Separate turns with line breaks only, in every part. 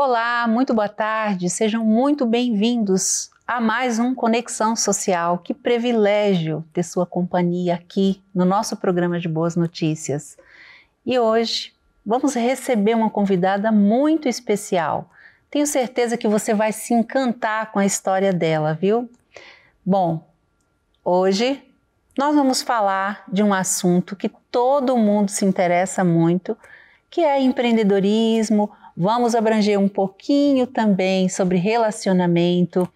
Olá, muito boa tarde, sejam muito bem-vindos a mais um Conexão Social. Que privilégio ter sua companhia aqui no nosso programa de Boas Notícias. E hoje vamos receber uma convidada muito especial. Tenho certeza que você vai se encantar com a história dela, viu? Bom, hoje nós vamos falar de um assunto que todo mundo se interessa muito, que é empreendedorismo. Vamos abranger um pouquinho também sobre relacionamento.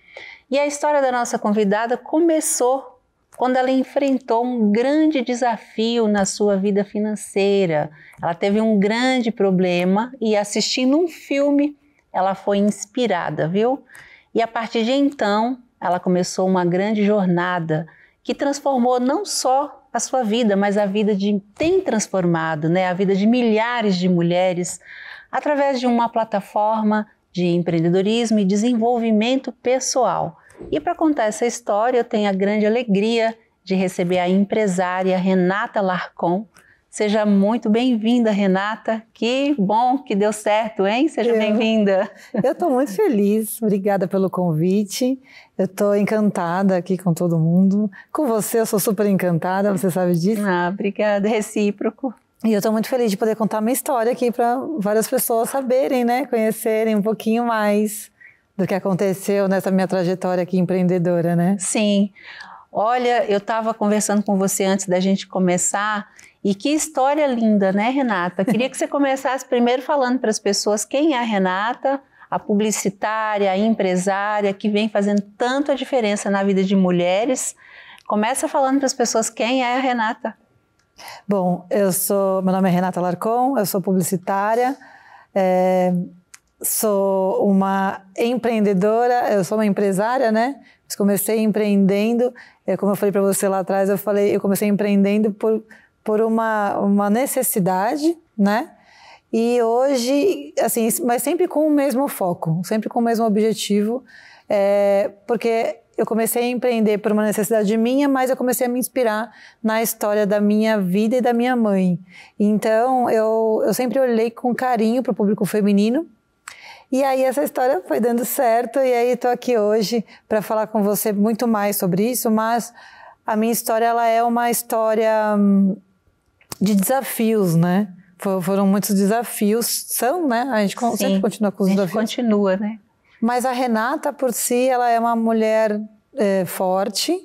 E a história da nossa convidada começou quando ela enfrentou um grande desafio na sua vida financeira. Ela teve um grande problema e assistindo um filme, ela foi inspirada, viu? E a partir de então, ela começou uma grande jornada que transformou não só a sua vida, mas a vida tem transformado, né? A vida de milhares de mulheres através de uma plataforma de empreendedorismo e desenvolvimento pessoal. E para contar essa história, eu tenho a grande alegria de receber a empresária Renata Larcon. Seja muito bem-vinda, Renata. Que bom que deu certo, hein? Seja bem-vinda.
Eu estou muito feliz, obrigada pelo convite. Eu estou encantada aqui com todo mundo. Com você eu sou super encantada, você sabe disso.
Ah, obrigada, recíproco.
E eu estou muito feliz de poder contar minha história aqui para várias pessoas saberem, né? Conhecerem um pouquinho mais do que aconteceu nessa minha trajetória aqui empreendedora, né?
Sim. Olha, eu estava conversando com você antes da gente começar e que história linda, né, Renata? Queria que você começasse primeiro falando para as pessoas quem é a Renata, a publicitária, a empresária que vem fazendo tanto a diferença na vida de mulheres. Começa falando para as pessoas quem é a Renata.
Bom, meu nome é Renata Larcon, eu sou publicitária, sou uma empreendedora, eu sou uma empresária, né? Comecei empreendendo, como eu falei para você lá atrás, eu comecei empreendendo por uma necessidade, né? E hoje, assim, mas sempre com o mesmo foco, sempre com o mesmo objetivo, porque eu comecei a empreender por uma necessidade minha, mas eu comecei a me inspirar na história da minha vida e da minha mãe. Então, eu sempre olhei com carinho para o público feminino. E aí essa história foi dando certo e aí estou aqui hoje para falar com você muito mais sobre isso, mas a minha história ela é uma história de desafios, né? Foram muitos desafios, né? A gente sempre continua com os desafios.
A gente continua, né?
Mas a Renata, por si, ela é uma mulher forte,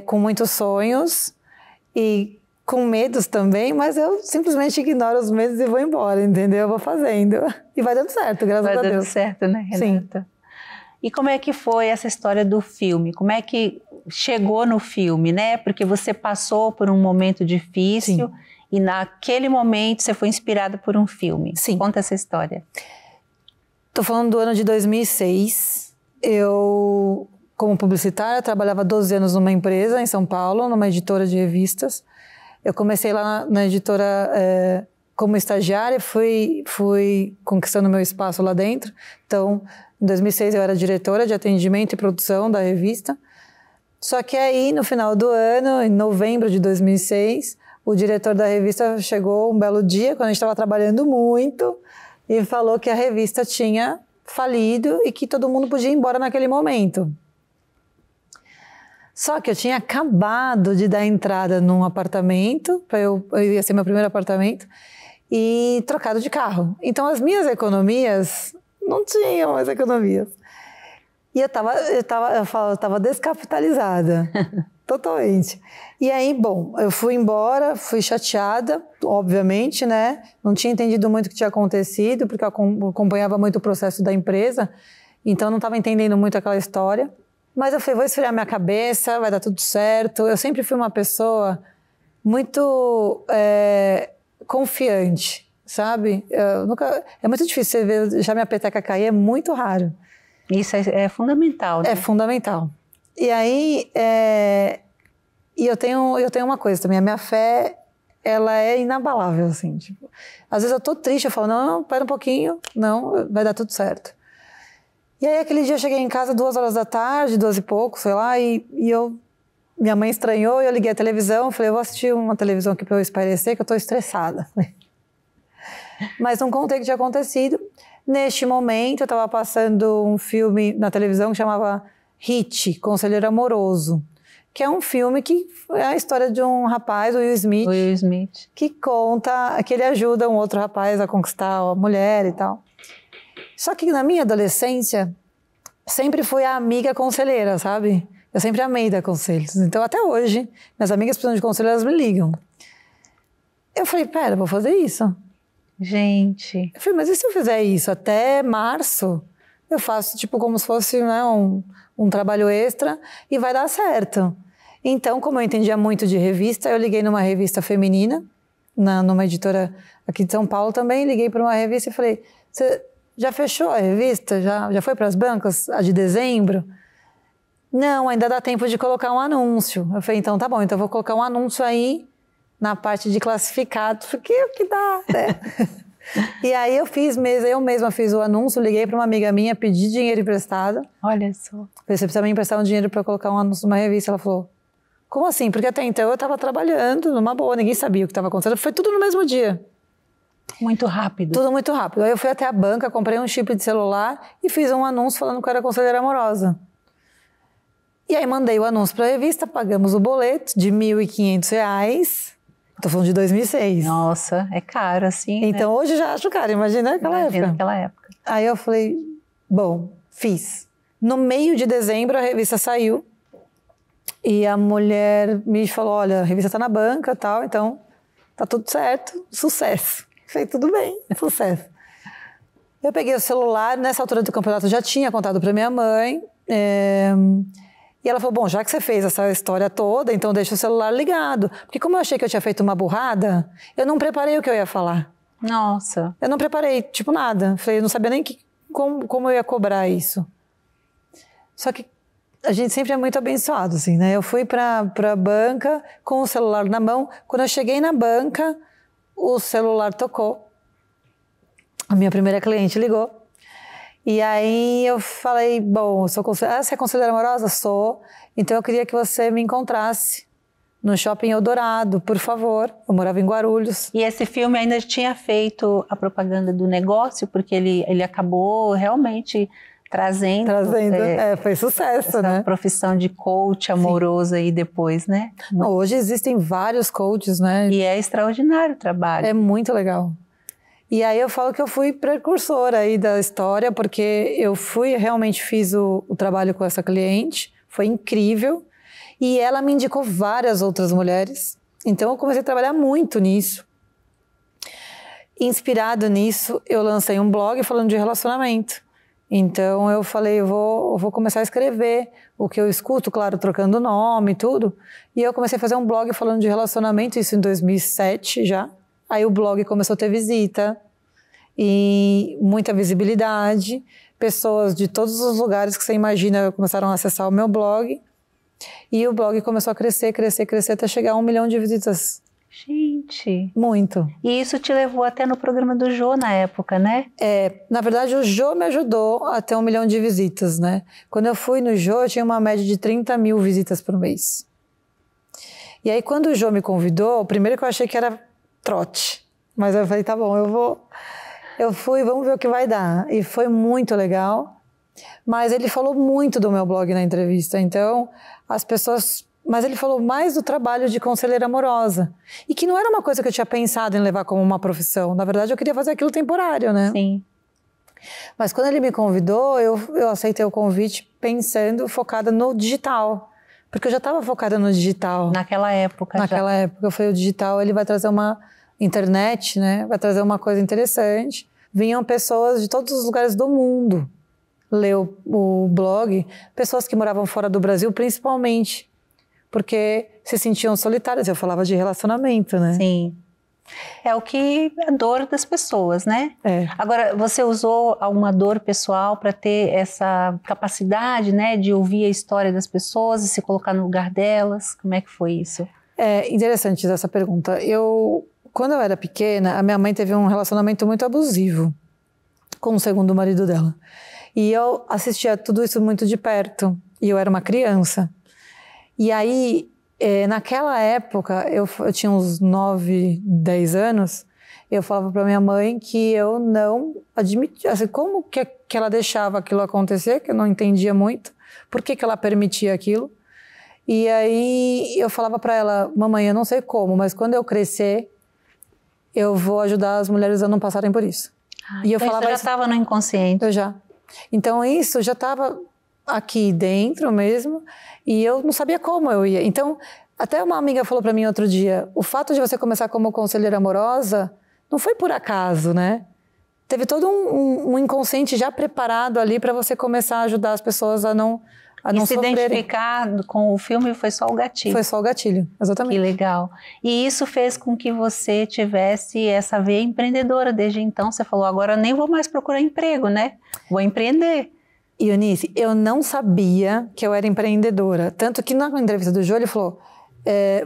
com muitos sonhos e com medos também, mas eu simplesmente ignoro os medos e vou embora, entendeu? Eu vou fazendo. E vai dando certo, graças a Deus.
Vai dando certo, né, Renata? Sim. E como é que foi essa história do filme? Como é que chegou no filme, né? Porque você passou por um momento difícil. Sim. E naquele momento você foi inspirada por um filme.
Sim.
Conta essa história.
Estou falando do ano de 2006. Eu, como publicitária, trabalhava 12 anos numa empresa em São Paulo, numa editora de revistas. Eu comecei lá na editora como estagiária, fui conquistando meu espaço lá dentro. Então, em 2006 eu era diretora de atendimento e produção da revista. Só que aí, no final do ano, em novembro de 2006, o diretor da revista chegou um belo dia, quando a gente estava trabalhando muito, e falou que a revista tinha falido e que todo mundo podia ir embora naquele momento. Só que eu tinha acabado de dar entrada num apartamento, eu ia ser meu primeiro apartamento, e trocado de carro. Então as minhas economias não tinham mais economias. E eu tava descapitalizada, totalmente. E aí, bom, eu fui embora, fui chateada, obviamente, né? Não tinha entendido muito o que tinha acontecido, porque eu acompanhava muito o processo da empresa, então não estava entendendo muito aquela história. Mas eu falei, vou esfriar minha cabeça, vai dar tudo certo. Eu sempre fui uma pessoa muito confiante, sabe? É muito difícil você ver já minha peteca cair, é muito raro.
Isso é fundamental, né?
É fundamental. E aí, e eu tenho uma coisa também, a minha fé, ela é inabalável, assim. Tipo, às vezes eu tô triste, eu falo, não, pera um pouquinho, não, vai dar tudo certo. E aí, aquele dia eu cheguei em casa 2 horas da tarde, 2 e pouco, sei lá, e minha mãe estranhou, e eu liguei a televisão, falei, eu vou assistir uma televisão aqui para eu espairecer, que eu tô estressada. Mas não contei o que tinha acontecido. Neste momento, eu estava passando um filme na televisão que chamava Hit, Conselheiro Amoroso, que é um filme que é a história de um rapaz, o Will Smith, que conta que ele ajuda um outro rapaz a conquistar a mulher e tal. Só que na minha adolescência, sempre fui a amiga conselheira, sabe? Eu sempre amei dar conselhos. Então, até hoje, minhas amigas precisam de conselho, elas me ligam. Eu falei, pera, vou fazer isso.
Gente.
Eu falei, mas e se eu fizer isso até março? Eu faço tipo como se fosse, né, um trabalho extra e vai dar certo. Então, como eu entendia muito de revista, eu liguei numa revista feminina, numa editora aqui de São Paulo também, liguei para uma revista e falei, você já fechou a revista? Já foi para as bancas, a de dezembro? Não, ainda dá tempo de colocar um anúncio. Eu falei, então tá bom, então eu vou colocar um anúncio aí na parte de classificados, porque é o que dá, né? E aí eu mesma fiz o anúncio, liguei para uma amiga minha, pedi dinheiro emprestado.
Olha só.
Falei, você precisa me emprestar um dinheiro para colocar um anúncio numa revista? Ela falou, como assim? Porque até então eu estava trabalhando numa boa, ninguém sabia o que estava acontecendo, foi tudo no mesmo dia.
Muito rápido.
Tudo muito rápido. Aí eu fui até a banca, comprei um chip de celular e fiz um anúncio falando que eu era conselheira amorosa. E aí mandei o anúncio para a revista, pagamos o boleto de R$ 1.500. Tô falando de 2006.
Nossa, é caro assim,
então,
né?
hoje já acho caro, imagina naquela época.
Naquela época.
Aí eu falei, bom, fiz. No meio de dezembro a revista saiu e a mulher me falou, olha, a revista tá na banca e tal, então tá tudo certo, sucesso. Eu falei, tudo bem, sucesso. Eu peguei o celular, nessa altura do campeonato eu já tinha contado pra minha mãe, e ela falou, bom, já que você fez essa história toda, então deixa o celular ligado. Porque como eu achei que eu tinha feito uma burrada, eu não preparei o que eu ia falar.
Nossa.
Eu não preparei, tipo, nada. Falei, eu não sabia nem como eu ia cobrar isso. Só que a gente sempre é muito abençoado, assim, né? Eu fui pra banca com o celular na mão. Quando eu cheguei na banca, o celular tocou. A minha primeira cliente ligou. E aí eu falei, bom, você é conselheira amorosa? Sou. Então eu queria que você me encontrasse no Shopping Eldorado, por favor. Eu morava em Guarulhos.
E esse filme ainda tinha feito a propaganda do negócio, porque ele acabou realmente trazendo
foi sucesso,
essa
né?
profissão de coach amoroso aí depois, né?
Hoje existem vários coaches, né?
E é extraordinário o trabalho.
É muito legal. E aí eu falo que eu fui precursora aí da história, porque eu realmente fiz o trabalho com essa cliente, foi incrível, e ela me indicou várias outras mulheres, então eu comecei a trabalhar muito nisso. Inspirado nisso, eu lancei um blog falando de relacionamento. Então eu falei, eu vou começar a escrever o que eu escuto, claro, trocando nome e tudo, e eu comecei a fazer um blog falando de relacionamento, isso em 2007 já. Aí o blog começou a ter visita e muita visibilidade. Pessoas de todos os lugares que você imagina começaram a acessar o meu blog. E o blog começou a crescer até chegar a 1 milhão de visitas.
Gente!
Muito.
E isso te levou até no programa do Jô na época, né?
Na verdade o Jô me ajudou a ter 1 milhão de visitas, né? Quando eu fui no Jô, eu tinha uma média de 30 mil visitas por mês. E aí quando o Jô me convidou, o primeiro que eu achei que era trote. Mas eu falei, tá bom, eu fui, vamos ver o que vai dar. E foi muito legal. Mas ele falou muito do meu blog na entrevista. Então, as pessoas... Mas ele falou mais do trabalho de conselheira amorosa. E que não era uma coisa que eu tinha pensado em levar como uma profissão. Na verdade, eu queria fazer aquilo temporário, né?
Sim.
Mas quando ele me convidou, eu aceitei o convite pensando, focada no digital. Porque eu já estava focada no digital.
Naquela época.
Naquela época, eu falei, o digital, ele vai trazer uma internet, né? Vai trazer uma coisa interessante. Vinham pessoas de todos os lugares do mundo ler o blog. Pessoas que moravam fora do Brasil, principalmente. Porque se sentiam solitárias. Eu falava de relacionamento, né?
Sim. É o que é a dor das pessoas, né?
É.
Agora, você usou alguma dor pessoal para ter essa capacidade, né, de ouvir a história das pessoas e se colocar no lugar delas? Como é que foi isso?
É interessante essa pergunta. Quando eu era pequena, a minha mãe teve um relacionamento muito abusivo com o segundo marido dela. E eu assistia tudo isso muito de perto. E eu era uma criança. E aí, naquela época, eu tinha uns 9, 10 anos, eu falava para minha mãe que eu não admitia, assim, como que ela deixava aquilo acontecer, que eu não entendia muito, por que ela permitia aquilo. E aí eu falava para ela, mamãe, eu não sei como, mas quando eu crescer, eu vou ajudar as mulheres a não passarem por isso.
E eu falava, isso já estava no inconsciente.
Eu já. Então isso já estava aqui dentro mesmo, e eu não sabia como eu ia. Então, até uma amiga falou para mim outro dia, o fato de você começar como conselheira amorosa não foi por acaso, né? Teve todo um inconsciente já preparado ali para você começar a ajudar as pessoas a não
se identificar com o filme foi só o gatilho.
Foi só o gatilho, exatamente.
Que legal. E isso fez com que você tivesse essa veia empreendedora desde então. Você falou, agora eu nem vou mais procurar emprego, né? Vou empreender.
E Eunice, eu não sabia que eu era empreendedora. Tanto que na entrevista do Jô, ele falou,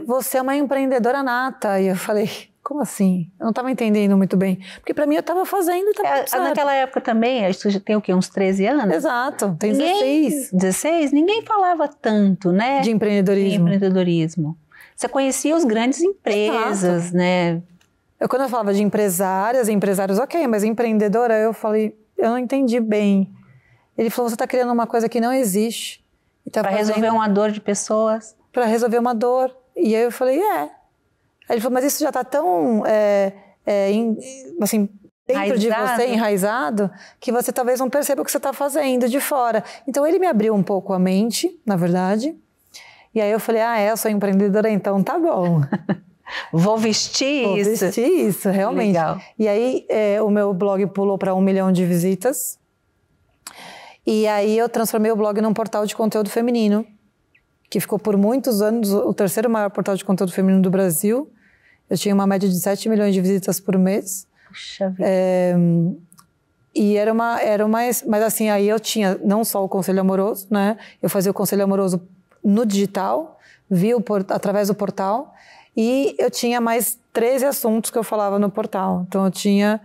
você é uma empreendedora nata. E eu falei, como assim? Eu não estava entendendo muito bem. Porque para mim eu estava fazendo e estava certo.
Naquela época também, isso já tem o quê? Uns 13 anos?
Exato, tem 16.
16? Ninguém falava tanto, né?
De empreendedorismo.
Você conhecia os grandes empresas, exato, né?
Quando eu falava de empresários, ok, mas empreendedora, eu falei, eu não entendi bem. Ele falou, você está criando uma coisa que não existe.
Para resolver uma dor de pessoas?
Para resolver uma dor. E aí eu falei, Aí ele falou, mas isso já está tão, assim, dentro de você, enraizado, que você talvez não perceba o que você está fazendo de fora. Então ele me abriu um pouco a mente, na verdade. E aí eu falei, eu sou empreendedora, então tá bom.
Vou vestir
isso, realmente.
Legal.
E aí o meu blog pulou para 1 milhão de visitas. E aí eu transformei o blog num portal de conteúdo feminino, que ficou por muitos anos o terceiro maior portal de conteúdo feminino do Brasil. Eu tinha uma média de 7 milhões de visitas por mês.
Puxa vida.
E era uma... Mas assim, aí eu tinha não só o conselho amoroso, né? Eu fazia o conselho amoroso no digital, através do portal. E eu tinha mais 13 assuntos que eu falava no portal. Então eu tinha,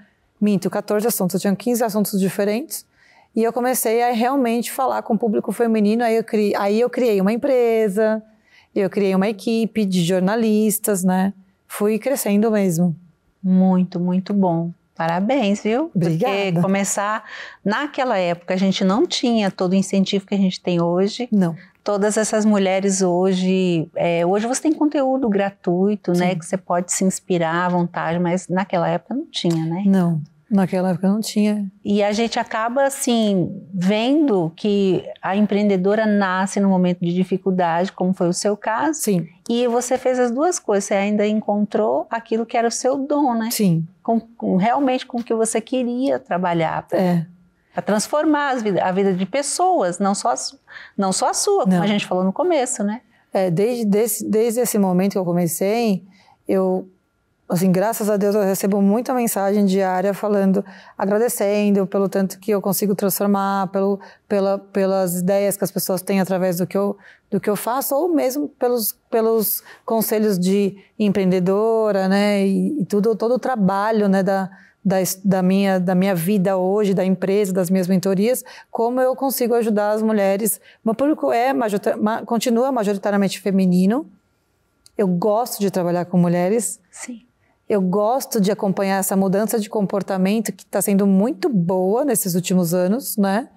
14 assuntos. Eu tinha 15 assuntos diferentes. E eu comecei a realmente falar com o público feminino. Aí eu criei uma empresa, eu criei uma equipe de jornalistas, né? Fui crescendo mesmo.
Muito, muito bom. Parabéns, viu?
Obrigada.
Porque começar naquela época, a gente não tinha todo o incentivo que a gente tem hoje.
Não.
Todas essas mulheres hoje... hoje você tem conteúdo gratuito, sim, né? Que você pode se inspirar à vontade, mas naquela época não tinha, né?
Não. Naquela época não tinha.
E a gente acaba, assim, vendo que a empreendedora nasce no momento de dificuldade, como foi o seu caso.
Sim.
E você fez as duas coisas, você ainda encontrou aquilo que era o seu dom, né?
Sim.
Realmente com o que você queria trabalhar. Para transformar a vida de pessoas, não só a sua, como a gente falou no começo, né?
Desde esse momento que eu comecei, assim, graças a Deus eu recebo muita mensagem diária agradecendo pelo tanto que eu consigo transformar, pelas ideias que as pessoas têm através do que eu faço, ou mesmo pelos conselhos de empreendedora, né, e todo o trabalho, né, da minha vida hoje, da empresa, das minhas mentorias, como eu consigo ajudar as mulheres. Meu público continua majoritariamente feminino. Eu gosto de trabalhar com mulheres.
Sim.
Eu gosto de acompanhar essa mudança de comportamento que está sendo muito boa nesses últimos anos, né?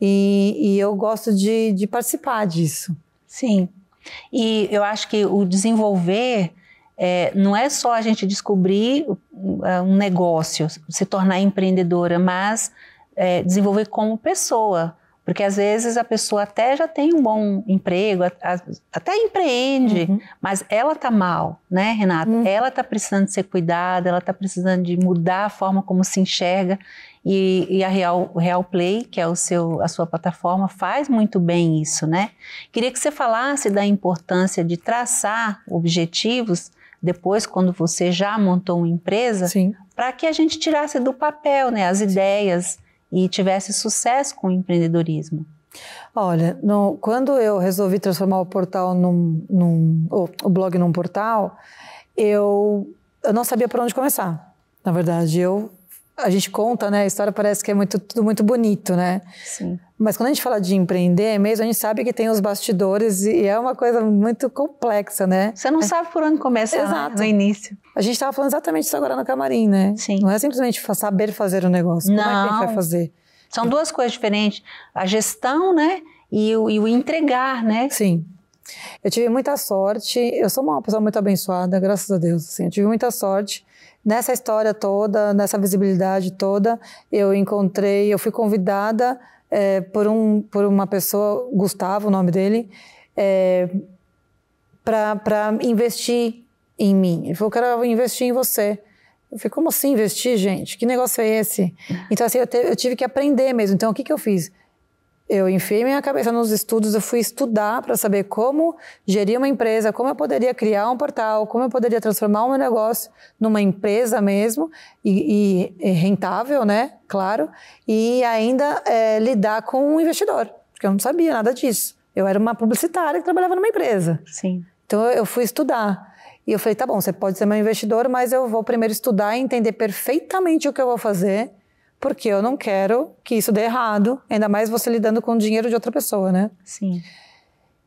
E eu gosto de participar disso.
Sim. E eu acho que o desenvolver não é só a gente descobrir um negócio, se tornar empreendedora, mas desenvolver como pessoa. Porque às vezes a pessoa até já tem um bom emprego, até empreende, mas ela está mal, né, Renata? Ela está precisando ser cuidada, ela está precisando de mudar a forma como se enxerga. E a Real Play, que é a sua plataforma, faz muito bem isso, né? Queria que você falasse da importância de traçar objetivos depois, quando você já montou uma empresa, para que a gente tirasse do papel, né, as ideias e tivesse sucesso com o empreendedorismo.
Olha, quando eu resolvi transformar o portal o blog num portal, eu não sabia por onde começar. Na verdade, a gente conta, né? A história parece que é tudo muito bonito, né?
Sim.
Mas quando a gente fala de empreender mesmo, a gente sabe que tem os bastidores e é uma coisa muito complexa, né?
Você não sabe por onde começar. Exato. No início.
A gente estava falando exatamente isso agora no camarim, né?
Sim.
Não é simplesmente saber fazer o negócio. Como é que a gente vai fazer?
São duas coisas diferentes. A gestão, né? E o entregar, né?
Sim. Eu tive muita sorte. Eu sou uma pessoa muito abençoada, graças a Deus. Assim, eu tive muita sorte. Nessa história toda, nessa visibilidade toda, eu fui convidada por uma pessoa, Gustavo, o nome dele, para investir em mim. Ele falou, eu quero investir em você. Eu falei, como assim investir, gente? Que negócio é esse? Então, assim, eu tive que aprender mesmo. Então, o que eu fiz? Eu enfiei minha cabeça nos estudos, eu fui estudar para saber como gerir uma empresa, como eu poderia criar um portal, como eu poderia transformar o meu negócio numa empresa mesmo, e rentável, né? Claro. E ainda lidar com um investidor, porque eu não sabia nada disso. Eu era uma publicitária que trabalhava numa empresa.
Sim.
Então, eu fui estudar. E eu falei, tá bom, você pode ser meu investidor, mas eu vou primeiro estudar e entender perfeitamente o que eu vou fazer, porque eu não quero que isso dê errado, ainda mais você lidando com o dinheiro de outra pessoa, né?
Sim.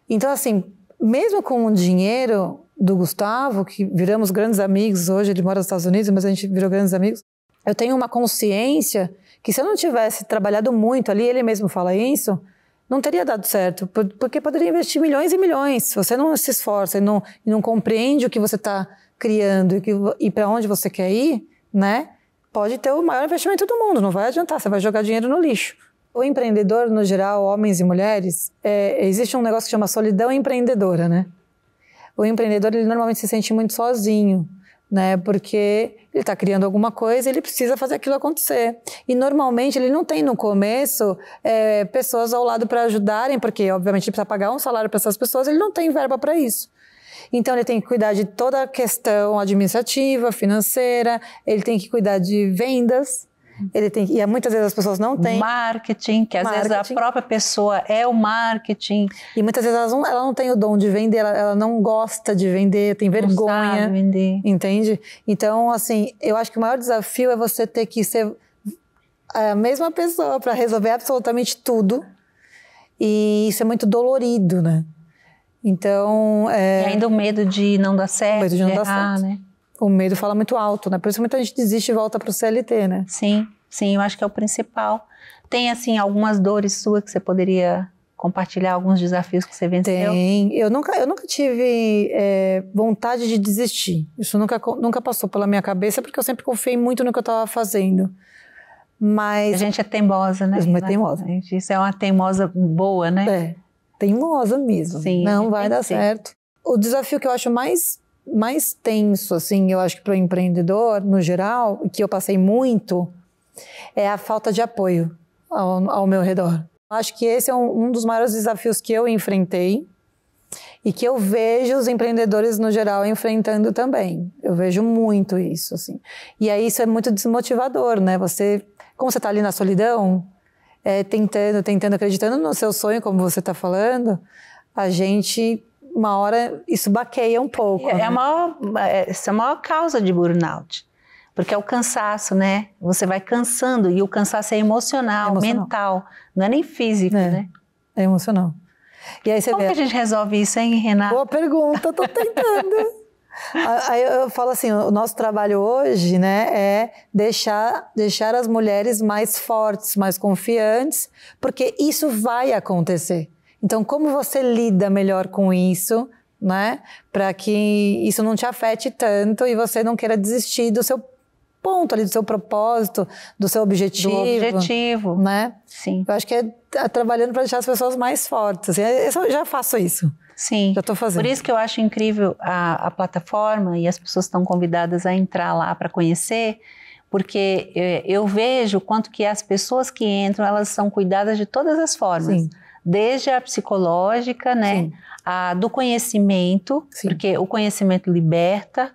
Então, assim, mesmo com o dinheiro do Gustavo, que viramos grandes amigos, hoje ele mora nos Estados Unidos, mas a gente virou grandes amigos, eu tenho uma consciência que se eu não tivesse trabalhado muito ali, ele mesmo fala isso, não teria dado certo, porque poderia investir milhões e milhões. Se você não se esforça e não compreende o que você está criando e para onde você quer ir, né? Pode ter o maior investimento do mundo, não vai adiantar, você vai jogar dinheiro no lixo. O empreendedor, no geral, homens e mulheres, existe um negócio que chama solidão empreendedora, né? O empreendedor, ele normalmente se sente muito sozinho, né? Porque ele está criando alguma coisa e ele precisa fazer aquilo acontecer. E normalmente ele não tem no começo pessoas ao lado para ajudarem, porque obviamente ele precisa pagar um salário para essas pessoas, ele não tem verba para isso. Então ele tem que cuidar de toda a questão administrativa, financeira, ele tem que cuidar de vendas, e muitas vezes as pessoas não têm.
Marketing, que às vezes a própria pessoa é o marketing.
E muitas vezes ela não tem o dom de vender, ela não gosta de vender, tem vergonha.
Não sabe vender.
Entende? Então, assim, eu acho que o maior desafio é você ter que ser a mesma pessoa para resolver absolutamente tudo. E isso é muito dolorido, né? Então...
E ainda o medo de não dar certo,
o medo de não dar certo.
Né?
O medo fala muito alto, né? Por isso muita gente desiste e volta para o CLT, né?
Sim, eu acho que é o principal. Tem, assim, algumas dores suas que você poderia compartilhar, alguns desafios que você venceu?
Tem. Eu nunca tive vontade de desistir. Isso nunca passou pela minha cabeça, porque eu sempre confiei muito no que eu estava fazendo. Mas...
A gente é teimosa, né?
É teimosa.
Isso é uma teimosa boa, né?
Teimosa mesmo.
Sim,
não vai dar certo. O desafio que eu acho mais tenso, assim, eu acho que para o empreendedor, no geral, que eu passei muito, é a falta de apoio ao meu redor. Acho que esse é um dos maiores desafios que eu enfrentei e que eu vejo os empreendedores, no geral, enfrentando também. Eu vejo muito isso, assim. E aí isso é muito desmotivador, né? Como você está ali na solidão, tentando, acreditando no seu sonho, como você está falando, a gente, uma hora, isso baqueia um pouco.
Essa é a maior causa de burnout, porque é o cansaço, né? Você vai cansando, e o cansaço é emocional, mental, não é nem físico, né?
É emocional. E aí
Como que a gente resolve isso, hein, Renata?
Boa pergunta, tô tentando. Aí eu falo assim, o nosso trabalho hoje, né, é deixar as mulheres mais fortes, mais confiantes, porque isso vai acontecer. Então, como você lida melhor com isso, né, para que isso não te afete tanto e você não queira desistir do seu ponto ali, do seu propósito, do seu objetivo.
Do objetivo.
Né?
Sim.
Eu acho que é trabalhando para deixar as pessoas mais fortes. Eu já faço isso.
Sim.
Já estou fazendo.
Por isso que eu acho incrível a plataforma, e as pessoas estão convidadas a entrar lá para conhecer, porque eu vejo quanto que as pessoas que entram, elas são cuidadas de todas as formas.
Sim.
Desde a psicológica, né? A do conhecimento, Sim. Porque o conhecimento liberta,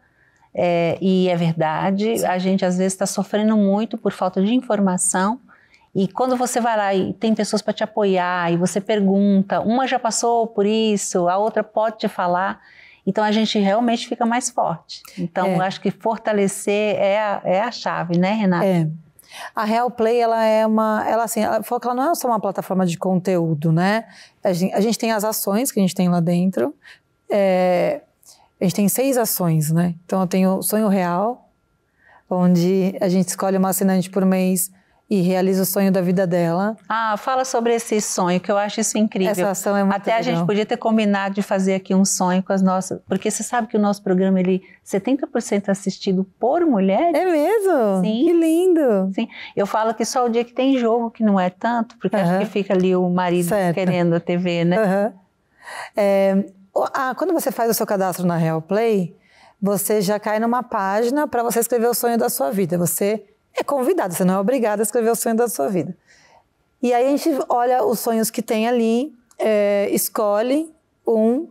e é verdade. Sim. A gente às vezes está sofrendo muito por falta de informação. E quando você vai lá e tem pessoas para te apoiar, e você pergunta, uma já passou por isso, a outra pode te falar, então a gente realmente fica mais forte. Então eu acho que fortalecer é a chave, né, Renata?
A Real Play, ela falou que ela não é só uma plataforma de conteúdo, né? A gente tem as ações que a gente tem lá dentro. A gente tem 6 ações, né? Então eu tenho o Sonho Real, onde a gente escolhe uma assinante por mês e realiza o sonho da vida dela.
Ah, fala sobre esse sonho, que eu acho isso incrível.
Essa ação é muito
Até
legal.
A gente podia ter combinado de fazer aqui um sonho com as nossas... Porque você sabe que o nosso programa, 70% assistido por mulheres.
É mesmo?
Sim.
Que lindo!
Sim. Eu falo que só o dia que tem jogo que não é tanto, porque acho que fica ali o marido querendo a TV, né?
Quando você faz o seu cadastro na Real Play, você já cai numa página para você escrever o sonho da sua vida. Você é convidado, você não é obrigado a escrever o sonho da sua vida. E aí a gente olha os sonhos que tem ali, escolhe um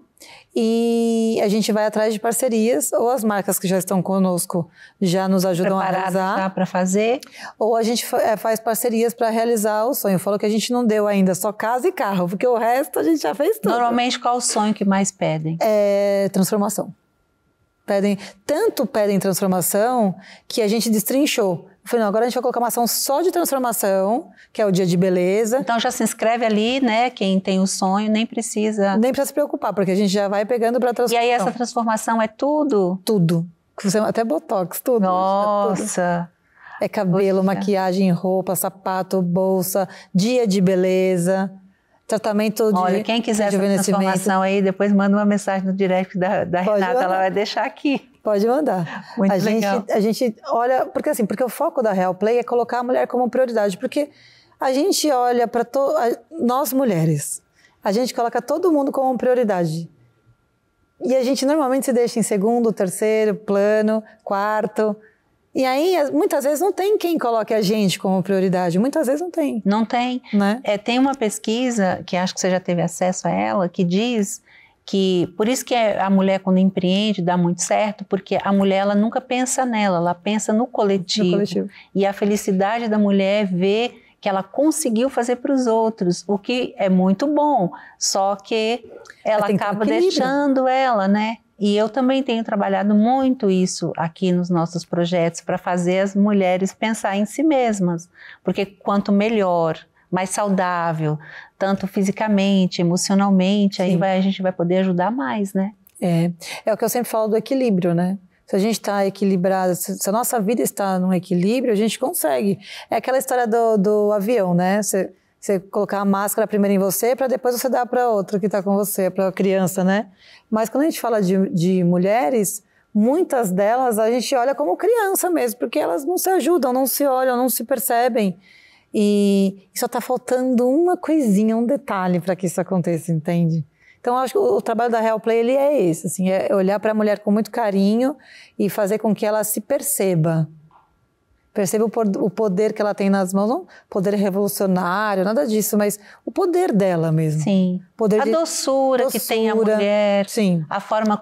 e a gente vai atrás de parcerias, ou as marcas que já estão conosco já nos ajudam a realizar.
Para fazer.
Ou a gente faz parcerias para realizar o sonho. Falou que a gente não deu ainda só casa e carro, porque o resto a gente já fez tudo.
Normalmente, qual o sonho que mais pedem?
Transformação. Tanto pedem transformação que a gente destrinchou. Eu falei, não, agora a gente vai colocar uma ação só de transformação, que é o dia de beleza.
Então já se inscreve ali, né? Quem tem o sonho nem precisa...
Nem precisa se preocupar, porque a gente já vai pegando para transformação.
E aí essa transformação é tudo?
Tudo. Até botox, tudo.
Nossa!
É cabelo, maquiagem, roupa, sapato, bolsa, dia de beleza... Tratamento de
Olha, quem quiser essa transformação aí, depois manda uma mensagem no direct da Renata, ela vai deixar aqui.
Pode mandar.
Muito legal.
A gente olha, porque o foco da Real Play é colocar a mulher como prioridade, porque a gente olha para nós mulheres, a gente coloca todo mundo como prioridade. E a gente normalmente se deixa em segundo, terceiro plano, quarto. E aí, muitas vezes, não tem quem coloque a gente como prioridade. Muitas vezes não tem.
Não tem.
Né?
Tem uma pesquisa, que acho que você já teve acesso a ela, que diz que... Por isso que a mulher, quando empreende, dá muito certo, porque a mulher, ela nunca pensa nela, ela pensa no coletivo. E a felicidade da mulher é ver que ela conseguiu fazer para os outros, o que é muito bom. Só que ela acaba deixando ela, né? E eu também tenho trabalhado muito isso aqui nos nossos projetos para fazer as mulheres pensar em si mesmas, porque quanto melhor, mais saudável, tanto fisicamente, emocionalmente, aí a gente vai poder ajudar mais, né?
É o que eu sempre falo do equilíbrio, né? Se a gente está equilibrado, se a nossa vida está num equilíbrio, a gente consegue. É aquela história do avião, né? Você colocar a máscara primeiro em você para depois você dar para outra que está com você, para a criança, né? Mas quando a gente fala de mulheres, muitas delas a gente olha como criança mesmo, porque elas não se ajudam, não se olham, não se percebem. E só está faltando uma coisinha, um detalhe para que isso aconteça, entende? Então, eu acho que o trabalho da Real Play ele é esse, assim, é olhar para a mulher com muito carinho e fazer com que ela se perceba. Perceba o poder que ela tem nas mãos, não poder revolucionário, nada disso, mas o poder dela mesmo.
Sim. A doçura que tem a mulher, a forma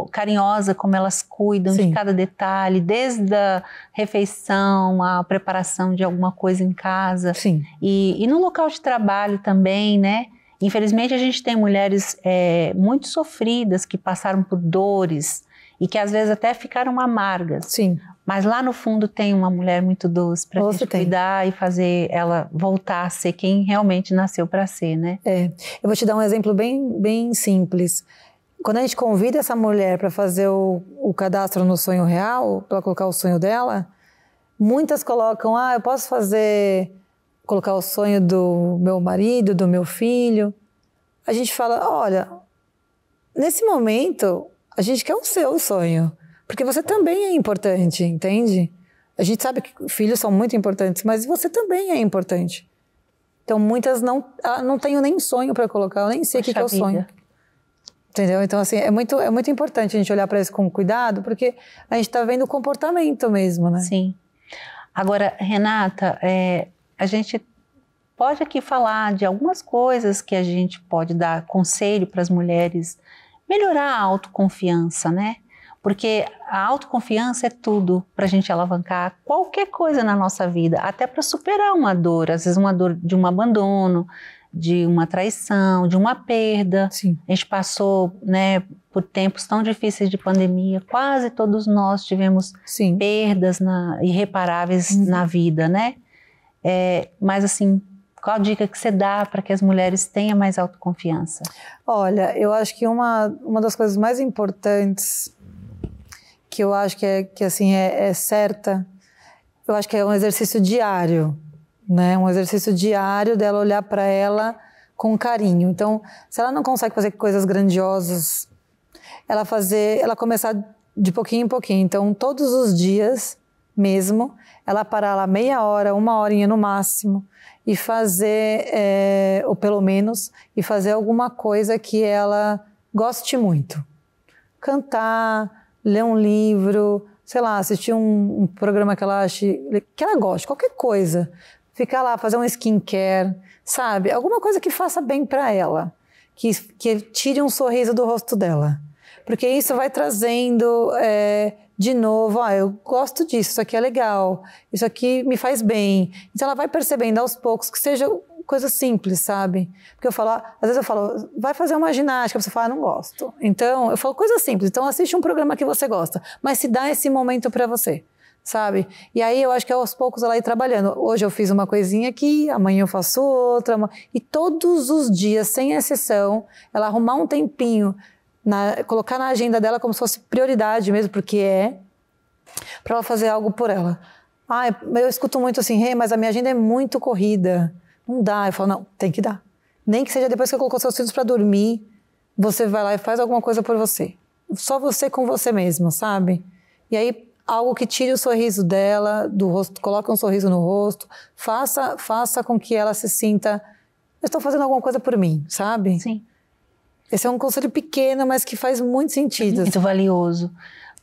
carinhosa como elas cuidam de cada detalhe, desde a refeição, a preparação de alguma coisa em casa.
Sim.
E no local de trabalho também, né? Infelizmente a gente tem mulheres muito sofridas que passaram por dores e que às vezes até ficaram amargas.
Sim.
Mas lá no fundo tem uma mulher muito doce para a gente cuidar e fazer ela voltar a ser quem realmente nasceu para ser, né?
Eu vou te dar um exemplo bem simples. Quando a gente convida essa mulher para fazer o cadastro no Sonho Real, para colocar o sonho dela, muitas colocam, eu posso colocar o sonho do meu marido, do meu filho. A gente fala, olha, nesse momento, a gente quer o seu sonho. Porque você também é importante, entende? A gente sabe que filhos são muito importantes, mas você também é importante. Então, muitas não tenho nem sonho para colocar, eu nem sei o que é o sonho. Entendeu? Então, assim, é muito importante a gente olhar para isso com cuidado, porque a gente está vendo o comportamento mesmo, né?
Sim. Agora, Renata, a gente pode aqui falar de algumas coisas que a gente pode dar conselho para as mulheres melhorar a autoconfiança, né? Porque a autoconfiança é tudo para a gente alavancar qualquer coisa na nossa vida, até para superar uma dor, às vezes uma dor de um abandono, de uma traição, de uma perda.
Sim.
A gente passou, né, por tempos tão difíceis de pandemia, quase todos nós tivemos perdas irreparáveis na vida, né? Mas assim, qual a dica que você dá para que as mulheres tenham mais autoconfiança?
Olha, eu acho que uma das coisas mais importantes que eu acho que assim, é certa, eu acho que é um exercício diário, né? Um exercício diário dela olhar para ela com carinho. Então, se ela não consegue fazer coisas grandiosas, ela começar de pouquinho em pouquinho. Então, todos os dias mesmo, ela parar lá meia hora, 1 horinha no máximo, e fazer, ou pelo menos, e fazer alguma coisa que ela goste muito. Cantar, ler um livro, sei lá, assistir um programa que ela ache, que ela goste, qualquer coisa. Ficar lá, fazer um skincare, sabe? Alguma coisa que faça bem para ela, que tire um sorriso do rosto dela. Porque isso vai trazendo de novo, eu gosto disso, isso aqui é legal, isso aqui me faz bem. Então ela vai percebendo aos poucos que seja coisa simples, sabe? Porque às vezes eu falo, vai fazer uma ginástica, você fala, não gosto. Então eu falo coisa simples, então assiste um programa que você gosta, mas se dá esse momento para você, sabe? E aí eu acho que aos poucos ela ir trabalhando. Hoje eu fiz uma coisinha aqui, amanhã eu faço outra, e todos os dias, sem exceção, ela arrumar um tempinho, colocar na agenda dela como se fosse prioridade mesmo, porque para ela fazer algo por ela. Eu escuto muito assim, mas a minha agenda é muito corrida, não dá. Eu falo, não, tem que dar. Nem que seja depois que você colocou seus filhos para dormir, você vai lá e faz alguma coisa por você. Só você com você mesma, sabe? E aí, algo que tire o sorriso dela, do rosto, coloque um sorriso no rosto, faça com que ela se sinta, eu estou fazendo alguma coisa por mim, sabe?
Sim.
Esse é um conselho pequeno, mas que faz muito sentido.
Muito valioso.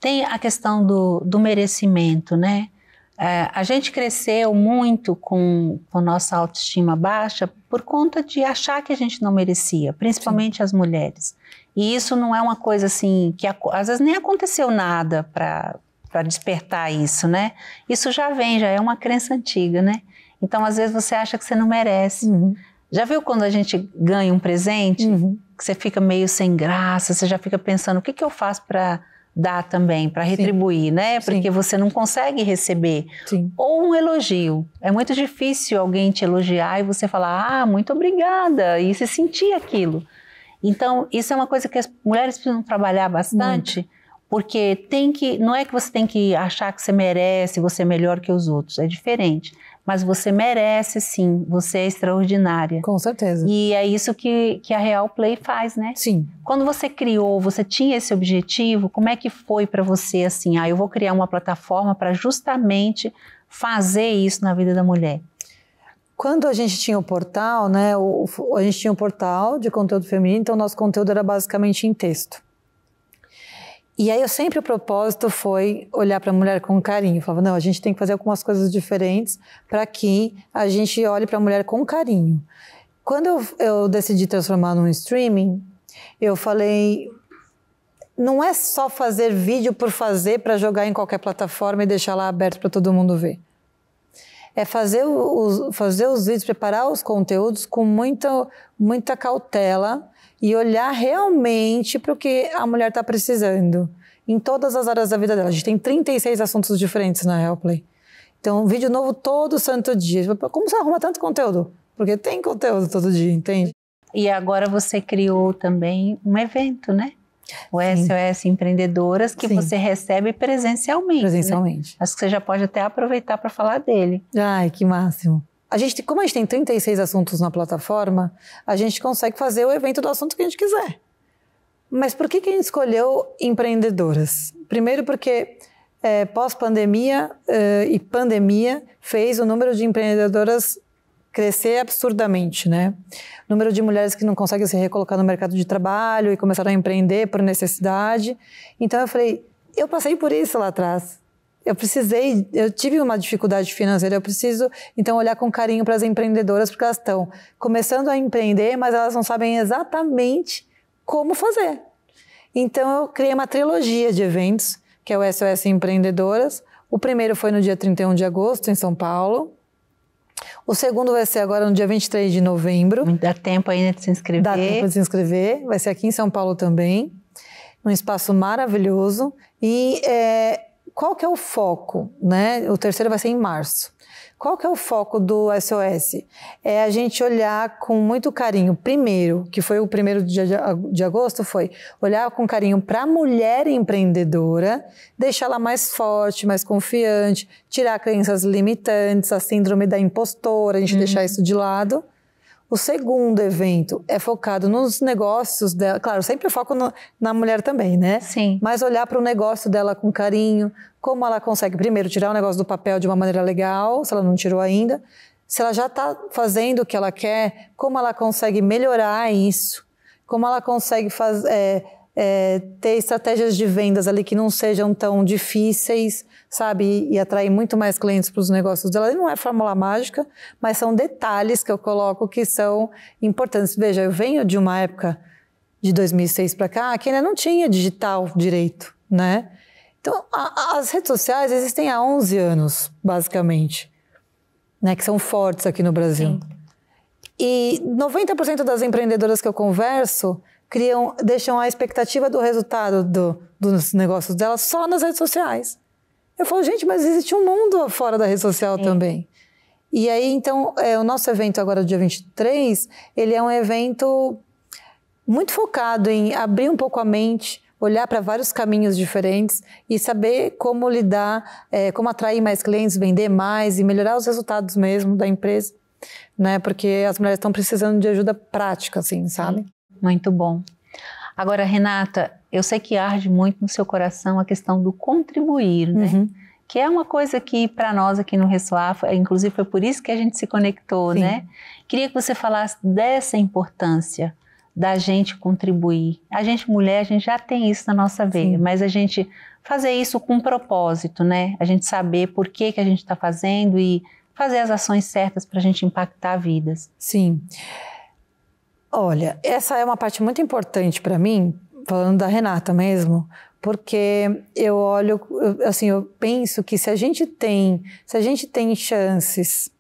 Tem a questão do merecimento, né? A gente cresceu muito com nossa autoestima baixa por conta de achar que a gente não merecia, principalmente as mulheres. E isso não é uma coisa assim, que às vezes nem aconteceu nada para despertar isso, né? Isso já é uma crença antiga, né? Então, às vezes você acha que você não merece. Uhum. Já viu quando a gente ganha um presente, que você fica meio sem graça, você já fica pensando, o que eu faço para dar também, para retribuir, né? Porque você não consegue receber. Ou um elogio. É muito difícil alguém te elogiar e você falar, muito obrigada, e se sentir aquilo. Então, isso é uma coisa que as mulheres precisam trabalhar bastante, porque não é que você tem que achar que você merece, você é melhor que os outros, é diferente. Mas você merece sim, você é extraordinária.
Com certeza.
E é isso que a Real Play faz, né?
Sim.
Quando você criou, você tinha esse objetivo, como é que foi para você assim, eu vou criar uma plataforma para justamente fazer isso na vida da mulher?
Quando a gente tinha o portal, né, a gente tinha um portal de conteúdo feminino, então nosso conteúdo era basicamente em texto. E aí o propósito foi olhar para a mulher com carinho. Eu falava, não, a gente tem que fazer algumas coisas diferentes para que a gente olhe para a mulher com carinho. Quando eu decidi transformar num streaming, eu falei, não é só fazer vídeo por fazer para jogar em qualquer plataforma e deixar lá aberto para todo mundo ver. É fazer os vídeos, preparar os conteúdos com muita cautela e olhar realmente para o que a mulher está precisando em todas as áreas da vida dela. A gente tem 36 assuntos diferentes na Real Play. Então, um vídeo novo todo santo dia. Como você arruma tanto conteúdo? Porque tem conteúdo todo dia, entende?
E agora você criou também um evento, né? O SOS Empreendedoras, que você recebe presencialmente.
Presencialmente.
Né? Acho que você já pode até aproveitar para falar dele.
Ai, que máximo. Como a gente tem 36 assuntos na plataforma, a gente consegue fazer o evento do assunto que a gente quiser. Mas por que a gente escolheu empreendedoras? Primeiro porque pós-pandemia e pandemia fez o número de empreendedoras crescer absurdamente, né? O número de mulheres que não conseguem se recolocar no mercado de trabalho e começaram a empreender por necessidade. Então eu falei, eu passei por isso lá atrás. Eu tive uma dificuldade financeira, eu preciso, então, olhar com carinho para as empreendedoras, porque elas estão começando a empreender, mas elas não sabem exatamente como fazer. Então, eu criei uma trilogia de eventos, que é o SOS Empreendedoras. O primeiro foi no dia 31 de agosto, em São Paulo. O segundo vai ser agora no dia 23 de novembro.
Dá tempo ainda de se inscrever.
Dá tempo de se inscrever, vai ser aqui em São Paulo também. num espaço maravilhoso. E qual que é o foco, né? O terceiro vai ser em março. Qual que é o foco do SOS? É a gente olhar com muito carinho. Primeiro, que foi o primeiro dia de agosto, foi olhar com carinho para a mulher empreendedora, deixá-la mais forte, mais confiante, tirar crenças limitantes, a síndrome da impostora, a gente deixar isso de lado. O segundo evento é focado nos negócios dela. Claro, sempre foco na mulher também, né?
Sim.
Mas olhar para o negócio dela com carinho, como ela consegue, primeiro, tirar o negócio do papel de uma maneira legal, se ela não tirou ainda. Se ela já está fazendo o que ela quer, como ela consegue melhorar isso. Como ela consegue ter estratégias de vendas ali que não sejam tão difíceis, sabe? E atrair muito mais clientes para os negócios dela. E não é fórmula mágica, mas são detalhes que eu coloco que são importantes. Veja, eu venho de uma época de 2006 para cá que ainda não tinha digital direito, né? Então, as redes sociais existem há 11 anos, basicamente, né? Que são fortes aqui no Brasil. Sim. E 90% das empreendedoras que eu converso deixam a expectativa do resultado dos negócios delas só nas redes sociais. Eu falo, gente, mas existe um mundo fora da rede social também. E aí, então, o nosso evento agora, dia 23, ele é um evento muito focado em abrir um pouco a mente, olhar para vários caminhos diferentes e saber como lidar, como atrair mais clientes, vender mais e melhorar os resultados mesmo da empresa, né? Porque as mulheres estão precisando de ajuda prática, assim, sabe?
Muito bom. Agora, Renata, eu sei que arde muito no seu coração a questão do contribuir, né? Uhum. Que é uma coisa que para nós aqui no Ressoar, inclusive foi por isso que a gente se conectou, né? Queria que você falasse dessa importância da gente contribuir. A gente mulher, a gente já tem isso na nossa veia, mas a gente fazer isso com propósito, né? A gente saber por que a gente está fazendo e fazer as ações certas para a gente impactar vidas.
Sim. Olha, essa é uma parte muito importante para mim, falando da Renata mesmo, porque eu olho, assim, eu penso que se a gente tem chances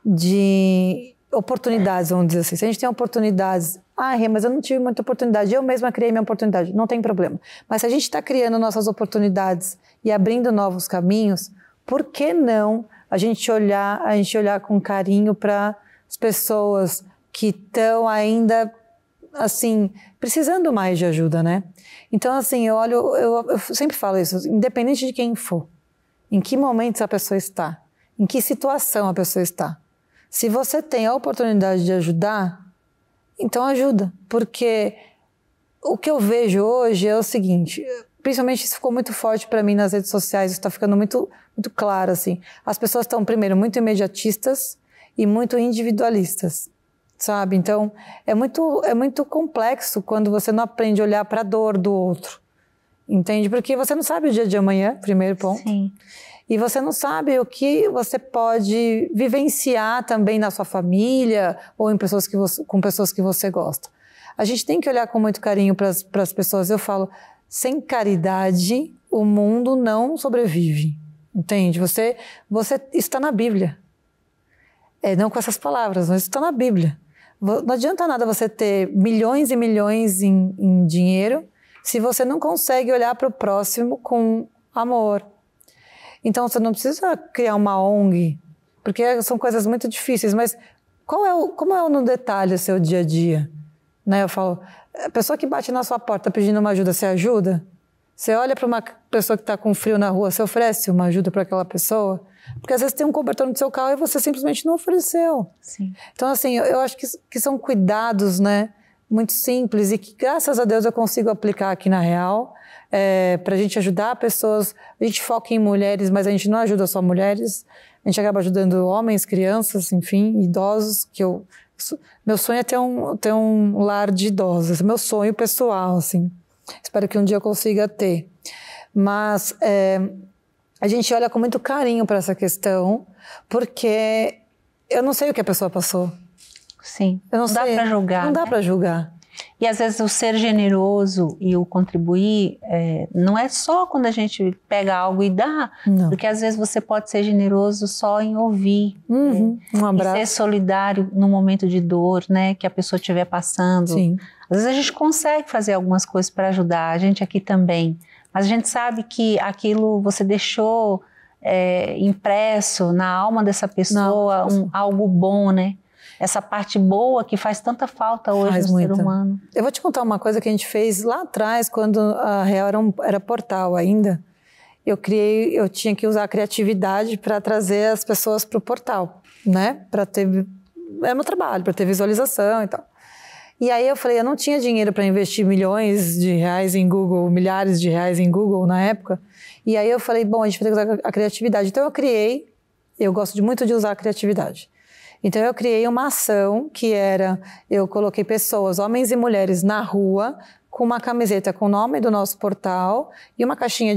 de oportunidades, vamos dizer assim, se a gente tem oportunidades, mas eu não tive muita oportunidade, eu mesma criei minha oportunidade, não tem problema. Mas se a gente está criando nossas oportunidades e abrindo novos caminhos, por que não a gente olhar com carinho para as pessoas que estão ainda, assim, precisando mais de ajuda, né? Então, assim, eu sempre falo isso, independente de quem for, em que momento essa pessoa está, em que situação a pessoa está. Se você tem a oportunidade de ajudar, então ajuda, porque o que eu vejo hoje é o seguinte, principalmente isso ficou muito forte para mim nas redes sociais, isso está ficando muito, muito claro, assim. As pessoas estão, primeiro, muito imediatistas e muito individualistas. Sabe? Então, é muito complexo quando você não aprende a olhar para a dor do outro, entende? Porque você não sabe o dia de amanhã, primeiro ponto.
Sim.
E você não sabe o que você pode vivenciar também na sua família ou com pessoas que você gosta. A gente tem que olhar com muito carinho para as pessoas. Eu falo, sem caridade, o mundo não sobrevive, entende? Você está na Bíblia. Não com essas palavras, mas está na Bíblia. Não adianta nada você ter milhões e milhões em dinheiro se você não consegue olhar para o próximo com amor. Então, você não precisa criar uma ONG, porque são coisas muito difíceis, mas como é no detalhe o seu dia a dia? Né? Eu falo, a pessoa que bate na sua porta pedindo uma ajuda, você ajuda? Você olha para uma pessoa que está com frio na rua, você oferece uma ajuda para aquela pessoa? Porque às vezes tem um cobertor no seu carro e você simplesmente não ofereceu.
Sim.
Então, assim, eu acho que são cuidados, né, muito simples e que, graças a Deus, eu consigo aplicar aqui na Real para a gente ajudar pessoas. A gente foca em mulheres, mas a gente não ajuda só mulheres. A gente acaba ajudando homens, crianças, enfim, idosos. Meu sonho é ter um lar de idosos. Meu sonho pessoal, assim. Espero que um dia eu consiga ter. Mas a gente olha com muito carinho para essa questão, porque eu não sei o que a pessoa passou.
Sim, não dá para julgar.
Não dá para julgar.
E às vezes o ser generoso e o contribuir não é só quando a gente pega algo e dá, não. Porque às vezes você pode ser generoso só em ouvir,
um abraço.
E ser solidário no momento de dor, né, que a pessoa estiver passando.
Sim.
Às vezes a gente consegue fazer algumas coisas para ajudar, a gente aqui também, mas a gente sabe que aquilo você deixou impresso na alma dessa pessoa algo bom, né? Essa parte boa que faz tanta falta hoje no ser humano.
Eu vou te contar uma coisa que a gente fez lá atrás, quando a Real era portal ainda. Eu tinha que usar a criatividade para trazer as pessoas para o portal, né? Era meu trabalho, para ter visualização e tal. E aí eu falei, eu não tinha dinheiro para investir milhões de reais em Google, milhares de reais em Google na época. E aí eu falei, bom, a gente vai ter que usar a criatividade. Então eu gosto muito de usar a criatividade. Então eu criei uma ação que eu coloquei pessoas, homens e mulheres na rua, com uma camiseta com o nome do nosso portal e uma caixinha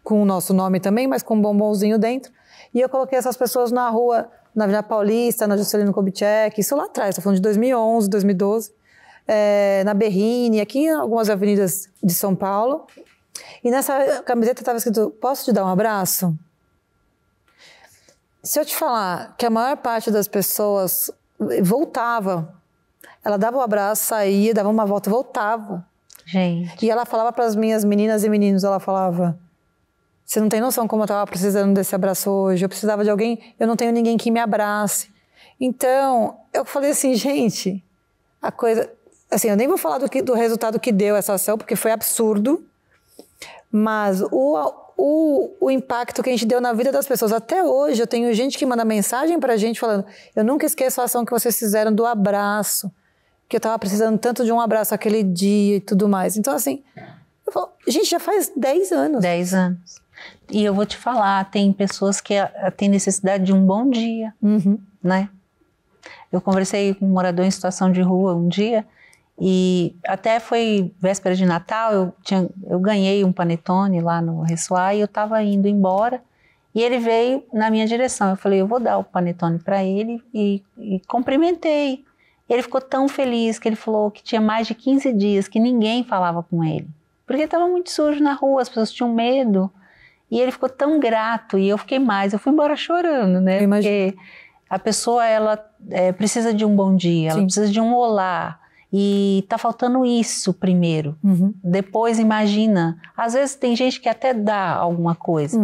com o nosso nome também, mas com um bombonzinho dentro. E eu coloquei essas pessoas na rua, na Avenida Paulista, na Juscelino Kubitschek, isso lá atrás, estou falando de 2011, 2012, na Berrini, aqui em algumas avenidas de São Paulo. E nessa camiseta estava escrito, posso te dar um abraço? Se eu te falar que a maior parte das pessoas voltava, ela dava um abraço, saía, dava uma volta, voltava.
Gente.
E ela falava para as minhas meninas e meninos, ela falava, você não tem noção como eu estava precisando desse abraço hoje, eu precisava de alguém, eu não tenho ninguém que me abrace. Então, eu falei assim, gente, a coisa... Assim, eu nem vou falar do resultado que deu essa ação, porque foi absurdo, mas o impacto que a gente deu na vida das pessoas. Até hoje eu tenho gente que manda mensagem pra gente falando, eu nunca esqueço a ação que vocês fizeram do abraço, que eu tava precisando tanto de um abraço aquele dia e tudo mais. Então assim, eu falo, gente, já faz 10 anos.
10 anos. E eu vou te falar, tem pessoas que têm necessidade de um bom dia, né? Eu conversei com um morador em situação de rua um dia, e até foi véspera de Natal, eu ganhei um panetone lá no Ressoar e eu estava indo embora e ele veio na minha direção. Eu falei, eu vou dar o panetone para ele e cumprimentei. Ele ficou tão feliz que ele falou que tinha mais de 15 dias que ninguém falava com ele, porque estava muito sujo na rua, as pessoas tinham medo. E ele ficou tão grato e eu fiquei mais, eu fui embora chorando, né? Porque a pessoa, ela precisa de um bom dia, ela precisa de um olá. E tá faltando isso primeiro. Depois, imagina, às vezes tem gente que até dá alguma coisa,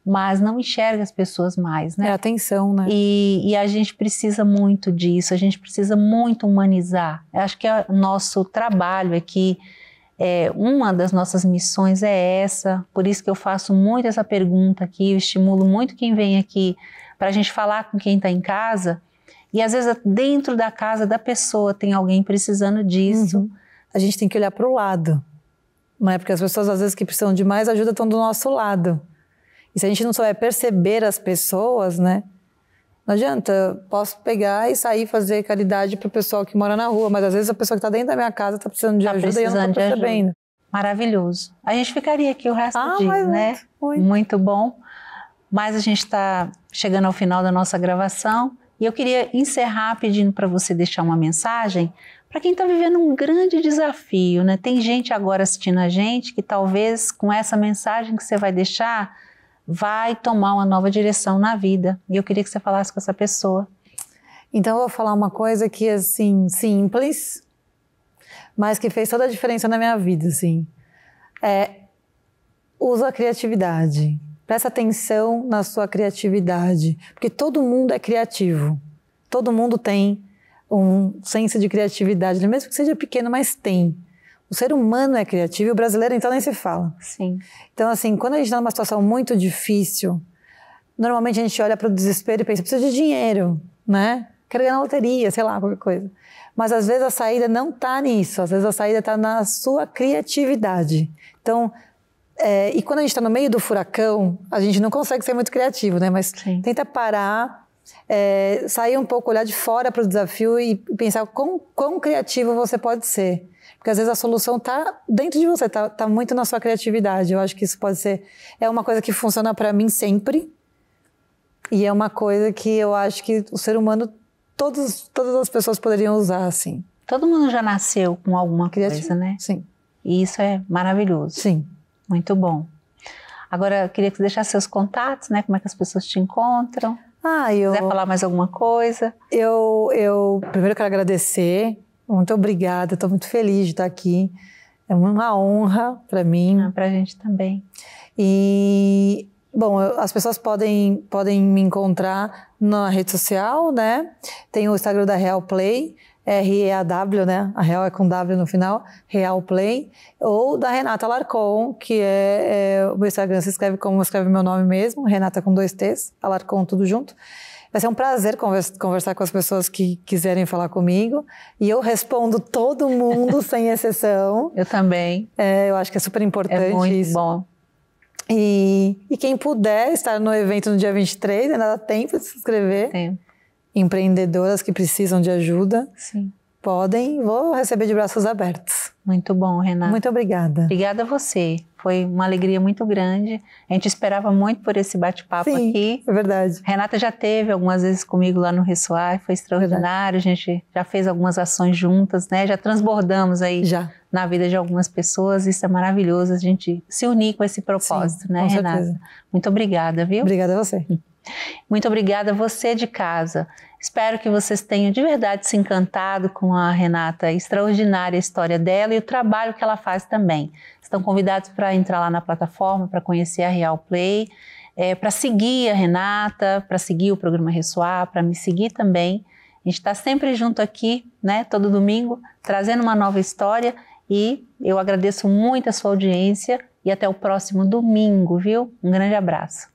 mas não enxerga as pessoas mais, né?
É atenção, né?
E a gente precisa muito disso, a gente precisa muito humanizar. Eu acho que o nosso trabalho aqui, uma das nossas missões é essa, por isso que eu faço muito essa pergunta aqui, eu estimulo muito quem vem aqui para a gente falar com quem está em casa. E às vezes dentro da casa da pessoa tem alguém precisando disso.
A gente tem que olhar para o lado, não é? Porque as pessoas às vezes que precisam de mais ajuda estão do nosso lado. E se a gente não souber perceber as pessoas, né? Não adianta, posso pegar e sair fazer caridade para o pessoal que mora na rua, mas às vezes a pessoa que está dentro da minha casa está precisando de ajuda e eu não estou percebendo.
Maravilhoso. A gente ficaria aqui o resto do dia, né? Muito bom. Mas a gente está chegando ao final da nossa gravação. E eu queria encerrar pedindo para você deixar uma mensagem para quem está vivendo um grande desafio, né? Tem gente agora assistindo a gente que talvez com essa mensagem que você vai deixar vai tomar uma nova direção na vida. E eu queria que você falasse com essa pessoa.
Então eu vou falar uma coisa que é assim, simples, mas que fez toda a diferença na minha vida, assim. Usa a criatividade. Presta atenção na sua criatividade, porque todo mundo é criativo. Todo mundo tem um senso de criatividade, mesmo que seja pequeno, mas tem. O ser humano é criativo e o brasileiro então nem se fala.
Sim.
Então assim, quando a gente está numa situação muito difícil, normalmente a gente olha para o desespero e pensa, preciso de dinheiro, né? Quero ganhar na loteria, sei lá, qualquer coisa. Mas às vezes a saída não está nisso, às vezes a saída está na sua criatividade. Então, e quando a gente está no meio do furacão, a gente não consegue ser muito criativo, né? Mas tenta parar, sair um pouco, olhar de fora para o desafio e pensar quão criativo você pode ser. Porque às vezes a solução está dentro de você, está muito na sua criatividade. Eu acho que isso pode ser... É uma coisa que funciona para mim sempre. E é uma coisa que eu acho que o ser humano, todas as pessoas poderiam usar, assim.
Todo mundo já nasceu com alguma coisa, né?
Sim.
E isso é maravilhoso.
Sim. Muito bom.
Agora, eu queria que você deixasse seus contatos, né? Como é que as pessoas te encontram? Se quiser falar mais alguma coisa.
Eu primeiro quero agradecer Muito obrigada, estou muito feliz de estar aqui. É uma honra para mim.
Para a gente também.
E, bom, as pessoas podem me encontrar na rede social, né? Tem o Instagram da Real Play, R-E-A-W, né? A Real é com W no final, Real Play. Ou da Renata Alarcon, que o meu Instagram se escreve como escreve meu nome mesmo, Renata com 2 T's, Alarcon tudo junto. Vai ser um prazer conversar com as pessoas que quiserem falar comigo. E eu respondo todo mundo, sem exceção.
Eu também.
Eu acho que é super importante isso.
É muito bom.
E quem puder estar no evento no dia 23, ainda dá tempo de se inscrever.
Tempo.
Empreendedoras que precisam de ajuda.
Sim.
Podem, vou receber de braços abertos.
Muito bom, Renata.
Muito obrigada.
Obrigada a você. Foi uma alegria muito grande. A gente esperava muito por esse bate-papo aqui.
É verdade.
Renata já teve algumas vezes comigo lá no Ressoar, foi extraordinário. A gente já fez algumas ações juntas, né? Já transbordamos aí na vida de algumas pessoas. Isso é maravilhoso, a gente se unir com esse propósito,
sim,
né, Renata? Certeza. Muito obrigada, viu?
Obrigada a você.
Muito obrigada a você de casa. Espero que vocês tenham de verdade se encantado com a Renata, extraordinária a história dela e o trabalho que ela faz também. Estão convidados para entrar lá na plataforma, para conhecer a Real Play, para seguir a Renata, para seguir o programa Ressoar, para me seguir também. A gente está sempre junto aqui, né, todo domingo, trazendo uma nova história e eu agradeço muito a sua audiência e até o próximo domingo, viu? Um grande abraço.